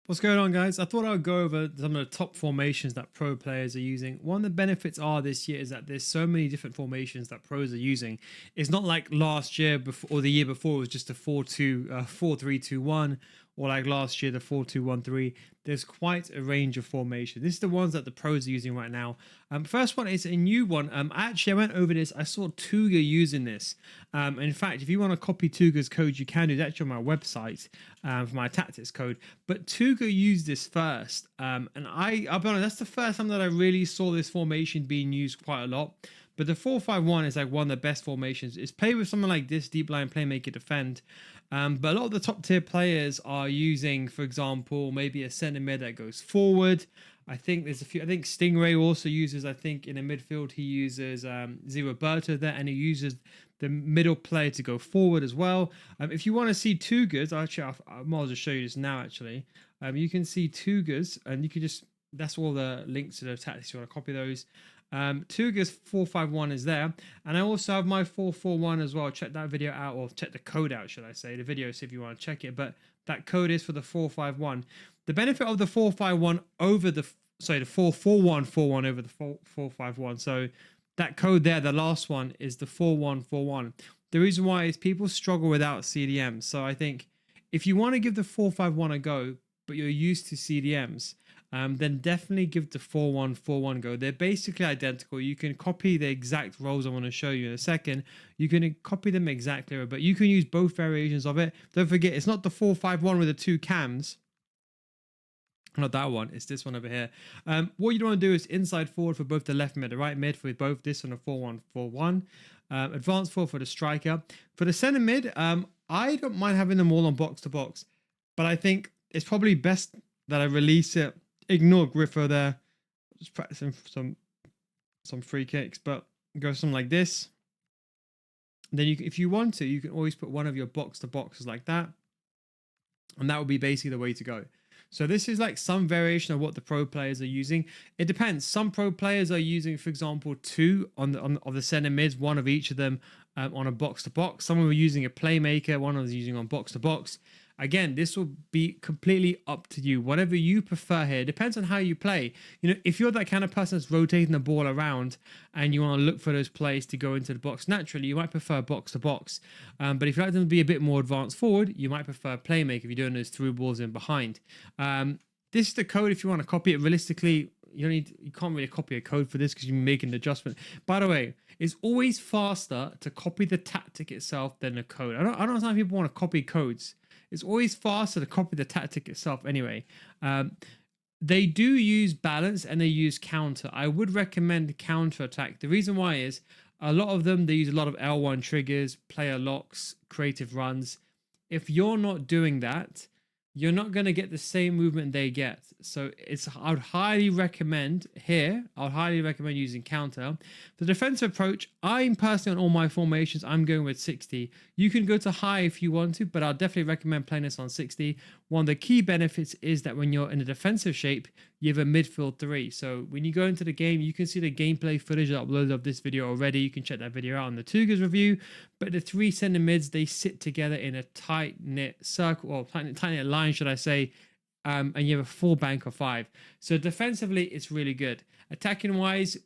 What's going on, guys? I thought I would go over some of the top formations that pro players are using. One of the benefits are this year is that there's so many different formations that pros are using. It's not like last year before or the year before it was just a 4-3-2-1, or like last year the 4-2-1-3. There's quite a range of formation. This is the ones that the pros are using right now. First one is a new one. Actually, I went over this. I saw Tuga using this. In fact, if you want to copy Tuga's code, you can do that on my website for my tactics code. But Tuga used this first, and I'll be honest, that's the first time that I really saw this formation being used quite a lot. But the 4-5-1 is like one of the best formations. It's played with someone like this, deep line playmaker defend. But a lot of the top tier players are using, for example, maybe a centre mid that goes forward. I think there's a few. I think Stingray also uses. I think in the midfield he uses Roberto there, and he uses the middle player to go forward as well. If you want to see Tugas, actually, I might as well show you this now. Actually, you can see Tugas, and you can just that's all the links to the tactics. You want to copy those. Tuga's 4-5-1 is there, and I also have my 4-4-1 as well. Check that video out, or check the code out, should I say? The video, see if you want to check it. But that code is for the 4-5-1. The benefit of the 4-5-1 over the 4-4-1-4-1 over the 4-5-1. So that code there, the last one, is the 4-1-4-1. The reason why is people struggle without CDMs. So I think if you want to give the 4-5-1 a go, but you're used to CDMs, then definitely give the 4-1-4-1 go. They're basically identical. You can copy the exact roles I want to show you in a second. You can copy them exactly, but you can use both variations of it. Don't forget, it's not the 4-5-1 with the two cams. Not that one, it's this one over here. What you want to do is inside forward for both the left mid and right mid for both this and a 4-1-4-1. Advanced forward for the striker. For the center mid, I don't mind having them all on box to box, but I think it's probably best that I release it. Ignore Griffo there. Just practicing some free kicks, but go something like this. Then you, if you want to, you can always put one of your box to boxes like that, and that would be basically the way to go. So this is like some variation of what the pro players are using. It depends. Some pro players are using, for example, two of the center mids, one of each of them on a box to box. Some are using a playmaker, one is using on box to box. Again, this will be completely up to you. Whatever you prefer here. It depends on how you play. You know, if you're that kind of person that's rotating the ball around and you want to look for those plays to go into the box naturally, you might prefer box to box. But if you like them to be a bit more advanced forward, you might prefer playmaker if you're doing those through balls in behind. This is the code if you want to copy it. Realistically, you can't really copy a code for this because you're making an adjustment. By the way, it's always faster to copy the tactic itself than the code. I don't understand people want to copy codes. It's always faster to copy the tactic itself anyway. They do use balance and they use counter. I would recommend counter attack. The reason why is a lot of them, they use a lot of L1 triggers, player locks, creative runs. If you're not doing that, you're not going to get the same movement they get. So I would highly recommend using counter. The defensive approach, I'm personally on all my formations, I'm going with 60. You can go to high if you want to, but I'll definitely recommend playing this on 60. One of the key benefits is that when you're in a defensive shape, you have a midfield three. So when you go into the game, you can see the gameplay footage uploaded of this video already. You can check that video out on the Tugas review. But the three center mids, they sit together in a tight-knit circle, or tight-knit line, should I say, and you have a full bank of five. So defensively, it's really good. Attacking-wise,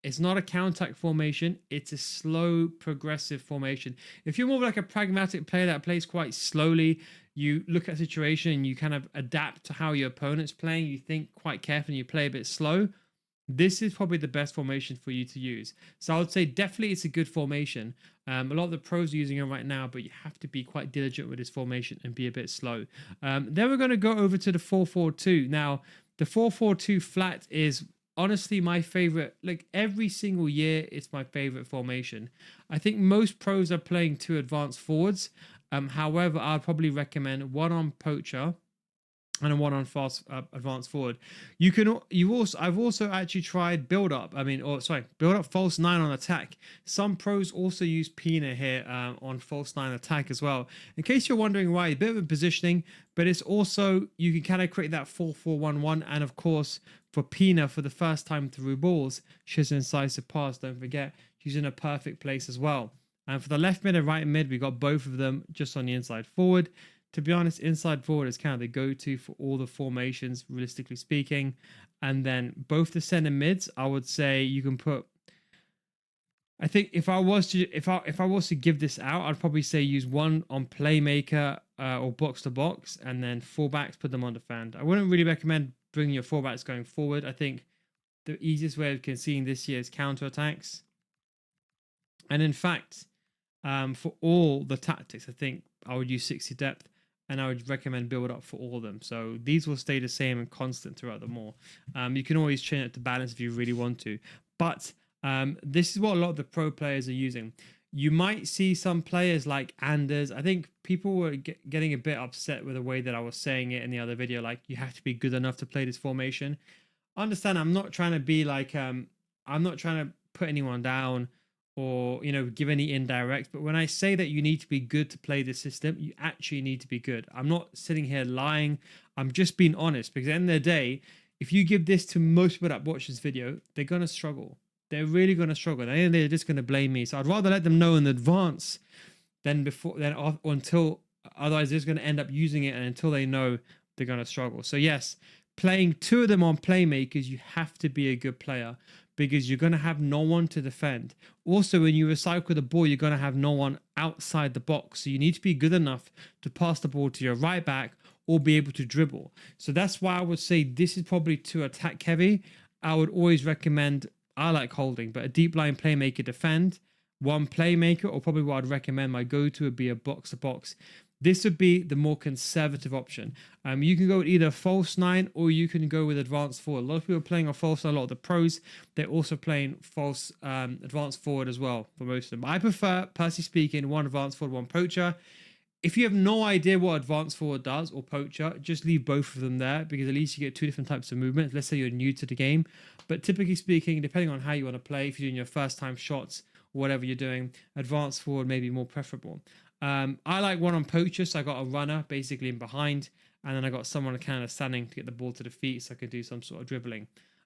it's not a counter-attack formation. It's a slow, progressive formation. If you're more like a pragmatic player that plays quite slowly, you look at a situation and you kind of adapt to how your opponent's playing, you think quite carefully, you play a bit slow, this is probably the best formation for you to use. So I would say definitely it's a good formation. A lot of the pros are using it right now, but you have to be quite diligent with this formation and be a bit slow. Then we're going to go over to the 4-4-2. Now, the 4-4-2 flat is honestly my favorite. Like every single year, it's my favorite formation. I think most pros are playing two advanced forwards. However, I'd probably recommend one on poacher and a one on fast advanced forward. I've also actually tried build up. Build up false nine on attack. Some pros also use Pina here on false nine attack as well. In case you're wondering why, a bit of a positioning, but it's also you can kind of create that 4-4-1-1, and of course for Pina for the first time through balls, she's an incisive pass. Don't forget, she's in a perfect place as well. And for the left mid and right mid, we got both of them just on the inside forward. to be honest, inside forward is kind of the go-to for all the formations, realistically speaking. And then both the center mids, I would say you can put. I think if I was to give this out, I'd probably say use one on playmaker or box to box, and then fullbacks put them on defend. I wouldn't really recommend bringing your fullbacks going forward. I think the easiest way of conceding this year is counter attacks. And in fact, for all the tactics, I think I would use 60 depth, and I would recommend build up for all of them. So these will stay the same and constant throughout them all. You can always change it to balance if you really want to, but this is what a lot of the pro players are using. You might see some players like Anders. I think people were getting a bit upset with the way that I was saying it in the other video. Like, you have to be good enough to play this formation. Understand, I'm not trying to be like, I'm not trying to put anyone down or, you know, give any indirect. But when I say that you need to be good to play this system, you actually need to be good. I'm not sitting here lying. I'm just being honest, because at the end of the day, if you give this to most people that watch this video, they're going to struggle. They're really going to struggle. They're just going to blame me. So I'd rather let them know in advance than until, otherwise they're just going to end up using it, and until they know, they're going to struggle. So yes, playing two of them on playmakers, you have to be a good player, because you're going to have no one to defend. Also, when you recycle the ball, you're going to have no one outside the box. So you need to be good enough to pass the ball to your right back or be able to dribble. So that's why I would say this is probably too attack heavy. I would always recommend, I like holding, but a deep line playmaker defend, one playmaker, or probably what I'd recommend my go-to would be a box-to-box. This would be the more conservative option. You can go with either false 9 or you can go with advanced forward. A lot of people are playing a false 9, a lot of the pros, they're also playing false advanced forward as well for most of them. I prefer, personally speaking, one advanced forward, one poacher. If you have no idea what advanced forward does or poacher, just leave both of them there, because at least you get two different types of movement. Let's say you're new to the game. But typically speaking, depending on how you want to play, if you're doing your first time shots, whatever you're doing, advanced forward may be more preferable. I like one on poacher, so I got a runner basically in behind, and then I got someone kind of standing to get the ball to the feet so I could do some sort of dribbling.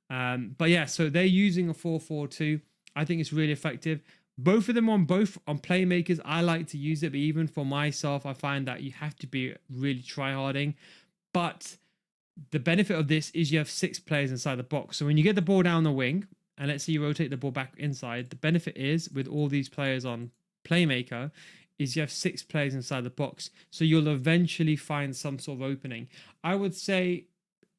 But yeah, so they're using a 4-4-2. I think it's really effective. Both of them on playmakers, I like to use it, but even for myself, I find that you have to be really try-harding. But the benefit of this is you have 6 players inside the box. So when you get the ball down the wing, and let's say you rotate the ball back inside, the benefit is with all these players on playmaker is you have 6 players inside the box. So you'll eventually find some sort of opening. I would say,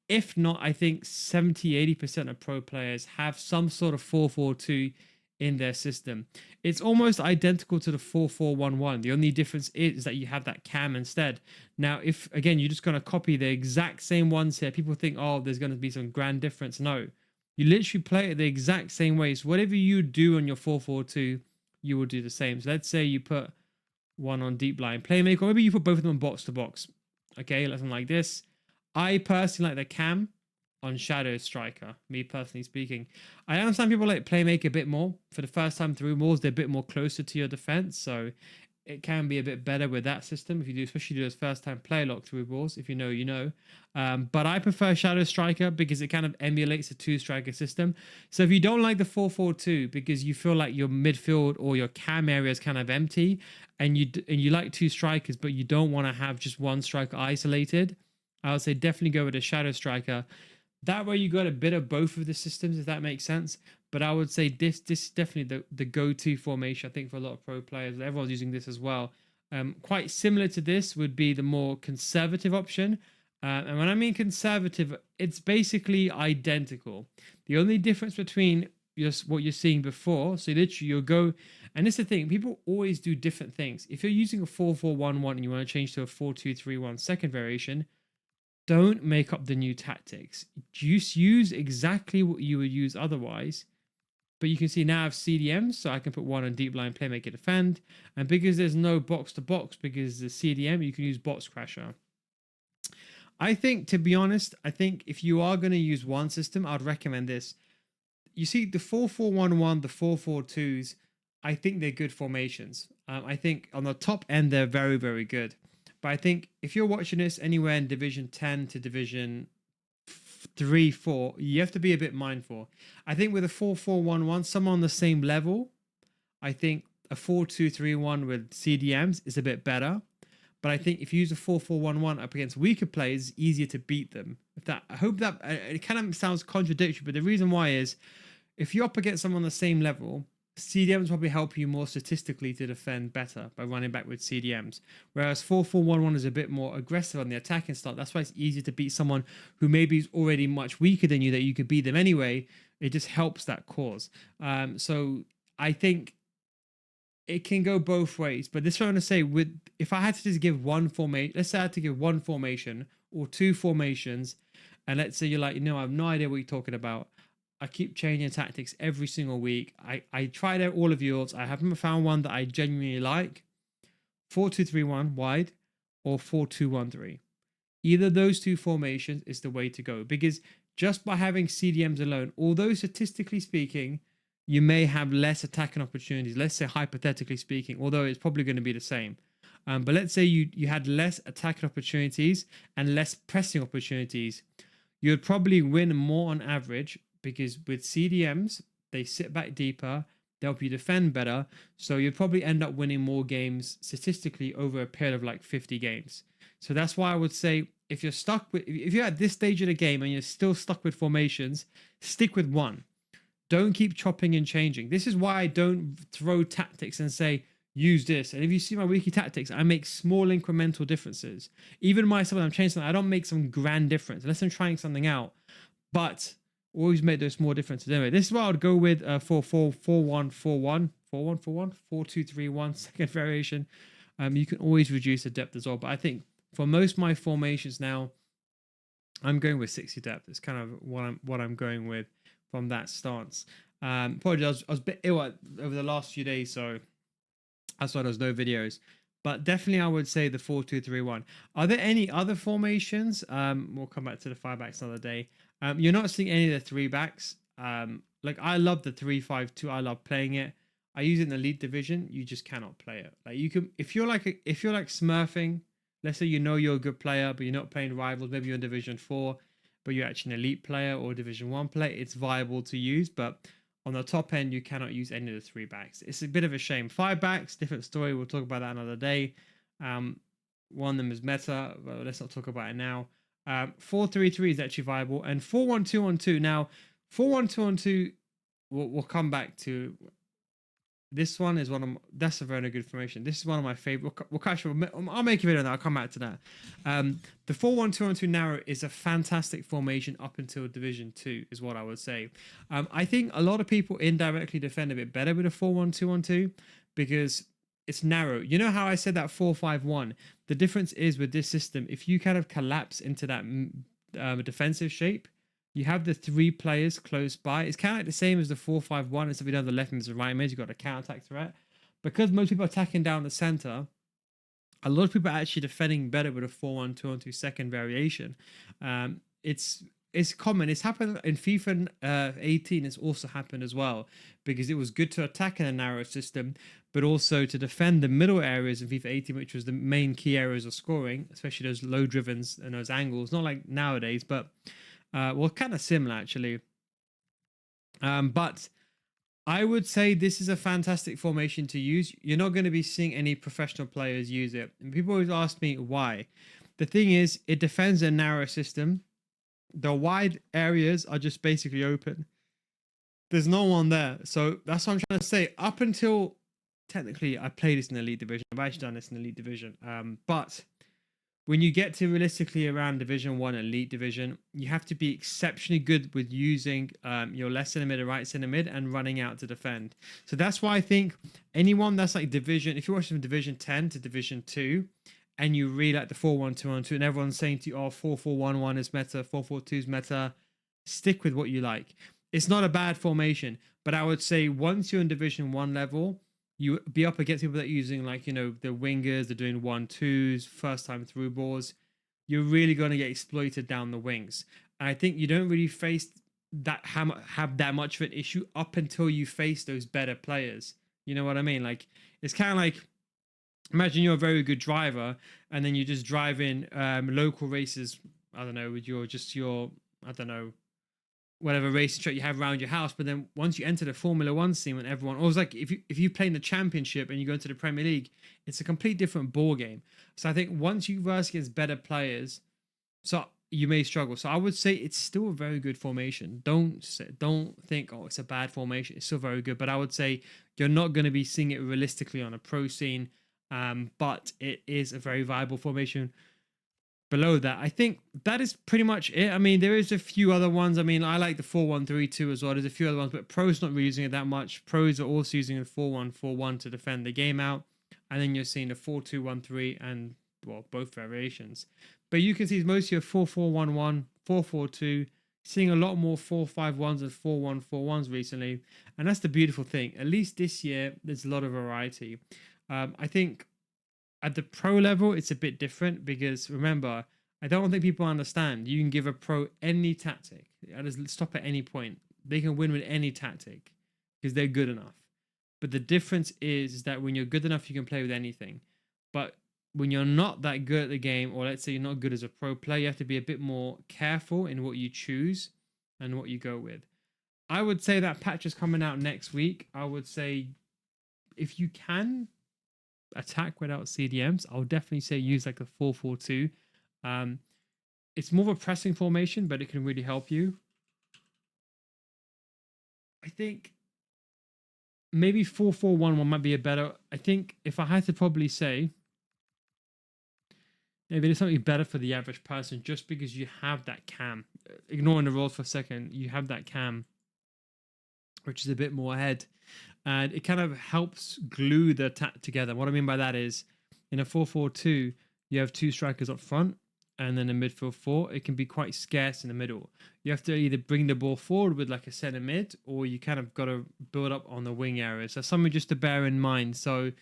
if not, I think 70-80% of pro players have some sort of 4-4-2 in their system. It's almost identical to the 4-4-1-1. The only difference is that you have that cam instead. Now, if, again, you're just going to copy the exact same ones here, people think, oh, there's going to be some grand difference. No. You literally play it the exact same way. So whatever you do on your 4-4-2, you will do the same. So let's say you put one on deep line playmaker, or maybe you put both of them on box to box. Okay, something like this. I personally like the cam on shadow striker, me personally speaking. I understand people like playmaker a bit more. For the first time through balls, they're a bit more closer to your defense, so it can be a bit better with that system if you do, especially do those first time play lock through balls. If you know, you know. But I prefer shadow striker because it kind of emulates a 2-striker system. So if you don't like the 4-4-2 because you feel like your midfield or your cam area is kind of empty, and you like 2 strikers, but you don't want to have just one striker isolated, I would say definitely go with a shadow striker. That way you got a bit of both of the systems, if that makes sense. But I would say this is definitely the go-to formation, I think, for a lot of pro players. Everyone's using this as well. Quite similar to this would be the more conservative option. And when I mean conservative, it's basically identical. The only difference between what you're seeing before, so literally you'll go, and this is the thing, people always do different things. If you're using a 4-4-1-1 and you want to change to a 4-2-3-1 second variation, don't make up the new tactics. Just use exactly what you would use otherwise. But you can see now I have CDMs, so I can put one on deep line playmaker defend. And because there's no box to box, because the CDM, you can use box crasher. I think, to be honest, I think if you are going to use one system, I'd recommend this. You see the 4-4-1-1, the 4-4-2s, I think they're good formations. I think on the top end, they're very, very good. But I think if you're watching this anywhere in Division 10 to Division 3, 4, you have to be a bit mindful. I think with a 4-4-1-1, someone on the same level, I think a 4-2-3-1 with CDMs is a bit better. But I think if you use a 4-4-1-1 up against weaker players, it's easier to beat them. If that, I hope that it kind of sounds contradictory, but the reason why is if you're up against someone on the same level, CDMs probably help you more statistically to defend better by running back with CDMs. Whereas 4-4-1-1 is a bit more aggressive on the attacking start. That's why it's easier to beat someone who maybe is already much weaker than you, that you could beat them anyway. It just helps that cause. So I think it can go both ways. But this is what I'm going to say, with if I had to just give one formation, let's say I had to give one formation or two formations, and let's say you're like, I have no idea what you're talking about. I keep changing tactics every single week. I tried out all of yours. I haven't found one that I genuinely like. 4-2-3-1 wide or 4-2-1-3. Either those two formations is the way to go, because just by having CDMs alone, although statistically speaking, you may have less attacking opportunities, let's say hypothetically speaking, although it's probably going to be the same. But let's say you had less attacking opportunities and less pressing opportunities, you'd probably win more on average, because with CDMs, they sit back deeper, they help you defend better. So you'd probably end up winning more games statistically over a period of like 50 games. So that's why I would say if you're at this stage of the game and you're still stuck with formations, stick with one. Don't keep chopping and changing. This is why I don't throw tactics and say, use this. And if you see my wiki tactics, I make small incremental differences. Even myself, when I'm changing something, I don't make some grand difference unless I'm trying something out. But always make those small differences. Anyway, this is what I would go with for 4-1-4-1, 4-1-4-1, 4-2-3-1, second variation. You can always reduce the depth as well. But I think for most of my formations now, I'm going with 60 depth. It's kind of what I'm going with from that stance. Probably I was a bit ill over the last few days, so that's why there's no videos. But definitely I would say the 4-2-3-1. Are there any other formations? We'll come back to the 5 backs another day. You're not seeing any of the 3 backs. Like I love the 3-5-2. I love playing it. I use it in the elite division. You just cannot play it. Like you can, if you're like smurfing, let's say you're a good player, but you're not playing rivals. Maybe you're in Division 4, but you're actually an elite player or Division 1 player. It's viable to use, but on the top end, you cannot use any of the 3 backs. It's a bit of a shame. 5 backs, different story. We'll talk about that another day. One of them is meta, but let's not talk about it now. 4-3-3 is actually viable, and 4-1-2-1-2. Now, 4-1-2-1-2, we'll come back to. This one is that's a very good formation. This is one of my favorite. I'll make a video on that. I'll come back to that. The 4-1-2-1-2 narrow is a fantastic formation up until Division 2, is what I would say. I think a lot of people indirectly defend a bit better with a 4-1-2-1-2 because it's narrow. You know how I said that 4-5-1? The difference is with this system, if you kind of collapse into that defensive shape, you have the 3 players close by. It's kind of like the same as the 4-5-1. Instead of you have the left and the right mid, you've got a counter-attack threat. Because most people are attacking down the center, a lot of people are actually defending better with a 4-1-2-1-2 second variation. It's common. It's happened in FIFA 18. It's also happened as well because it was good to attack in a narrow system, but also to defend the middle areas in FIFA 18, which was the main key areas of scoring, especially those low drivens and those angles. Not like nowadays, but well, kind of similar actually. But I would say this is a fantastic formation to use. You're not going to be seeing any professional players use it. And people always ask me why. The thing is, it defends a narrow system. The wide areas are just basically open. There's no one there. So that's what I'm trying to say. Up until, technically, I played this in Elite Division. I've actually done this in Elite Division. But when you get to realistically around Division 1 Elite Division, you have to be exceptionally good with using your left center mid and right center mid and running out to defend. So that's why I think anyone that's like Division, if you're watching from Division 10 to Division 2, and you really like the 4-1-2-1-2, and everyone's saying to you, oh, 4-4-1-1 is meta, 4-4-2 is meta, stick with what you like. It's not a bad formation, but I would say once you're in Division 1 level, you be up against people that are using like, the wingers, they're doing 1-2s, first time through balls. You're really going to get exploited down the wings. And I think you don't really face that, have that much of an issue up until you face those better players. You know what I mean? Like, it's kind of like, imagine you're a very good driver and then you just drive in local races, I don't know, with your, I don't know, whatever racing track you have around your house. But then once you enter the Formula One scene, when everyone, or it's like if you play in the Championship and you go into the Premier League, it's a complete different ball game. So I think once you verse against better players, so you may struggle. So I would say it's still a very good formation. Don't think, oh, it's a bad formation. It's still very good, but I would say you're not going to be seeing it realistically on a pro scene. But it is a very viable formation. Below that, I think that is pretty much it. I mean, there is a few other ones. I mean, I like the 4-1-3-2 as well. There's a few other ones, but pros not really using it that much. Pros are also using a 4-1-4-1 to defend the game out, and then you're seeing the 4-2-1-3 and, well, both variations. But you can see most of your 4-4-1-1, 4-4-2, seeing a lot more 4-5-1s and 4-1-4-1s recently, and that's the beautiful thing. At least this year, there's a lot of variety. I think at the pro level, it's a bit different because remember, I don't think people understand. You can give a pro any tactic. I just stop at any point. They can win with any tactic because they're good enough. But the difference is that when you're good enough, you can play with anything. But when you're not that good at the game, or let's say you're not good as a pro player, you have to be a bit more careful in what you choose and what you go with. I would say that patch is coming out next week. I would say if you can attack without CDMs, I'll definitely say use like a 4-4-2. It's more of a pressing formation, but it can really help you. I think maybe 4-4-1-1 might be a better. I think if I had to probably say, maybe there's something better for the average person just because you have that cam. Ignoring the rolls for a second, you have that cam, which is a bit more ahead. And it kind of helps glue the attack together. What I mean by that is in a 4-4-2, you have two strikers up front and then a midfield four. It can be quite scarce in the middle. You have to either bring the ball forward with like a center mid, or you kind of got to build up on the wing area. So something just to bear in mind. So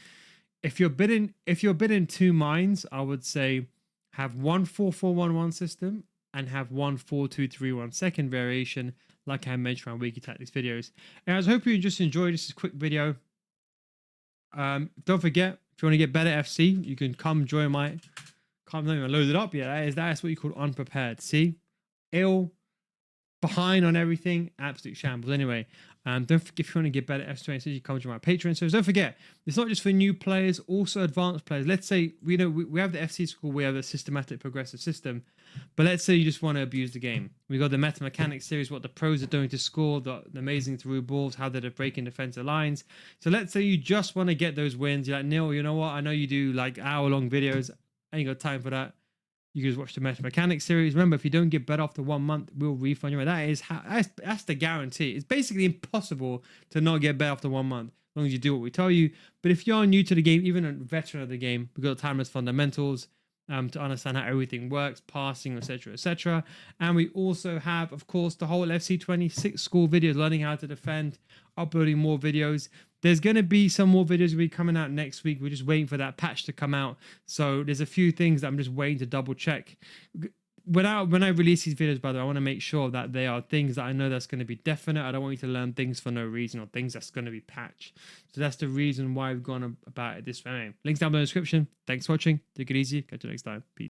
if you're bidding two minds, I would say have one 4-4-1-1 system and have one 4-2-3-1 second variation, like I mentioned on Weekly Tactics videos. And I hope you just enjoyed this quick video. Don't forget, if you want to get better FC, you can come join my. Can't even load it up yet. That's what you call unprepared. See, ill, behind on everything, absolute shambles. Anyway, don't forget, if you want to get better FC, you come join my Patreon. So don't forget, it's not just for new players, also advanced players. Let's say we have the FC school, we have a systematic progressive system. But let's say you just want to abuse the game. We got the Meta Mechanics series, what the pros are doing to score, the amazing through balls, how they're breaking defensive lines. So let's say you just want to get those wins. You're like, Neil, you know what? I know you do like hour-long videos. I ain't got time for that. You can just watch the Meta Mechanics series. Remember, if you don't get better after 1 month, we'll refund you. That's the guarantee. It's basically impossible to not get better after 1 month, as long as you do what we tell you. But if you're new to the game, even a veteran of the game, we've got timeless fundamentals. To understand how everything works, passing, etc., etc. And we also have, of course, the whole FC26 school videos, learning how to defend, uploading more videos. There's going to be some more videos will be coming out next week. We're just waiting for that patch to come out. So there's a few things that I'm just waiting to double check. When I release these videos, by the way, I want to make sure that they are things that I know that's going to be definite. I don't want you to learn things for no reason or things that's going to be patched. So that's the reason why we've gone about it this way. Anyway, links down below in the description. Thanks for watching. Take it easy. Catch you next time. Peace.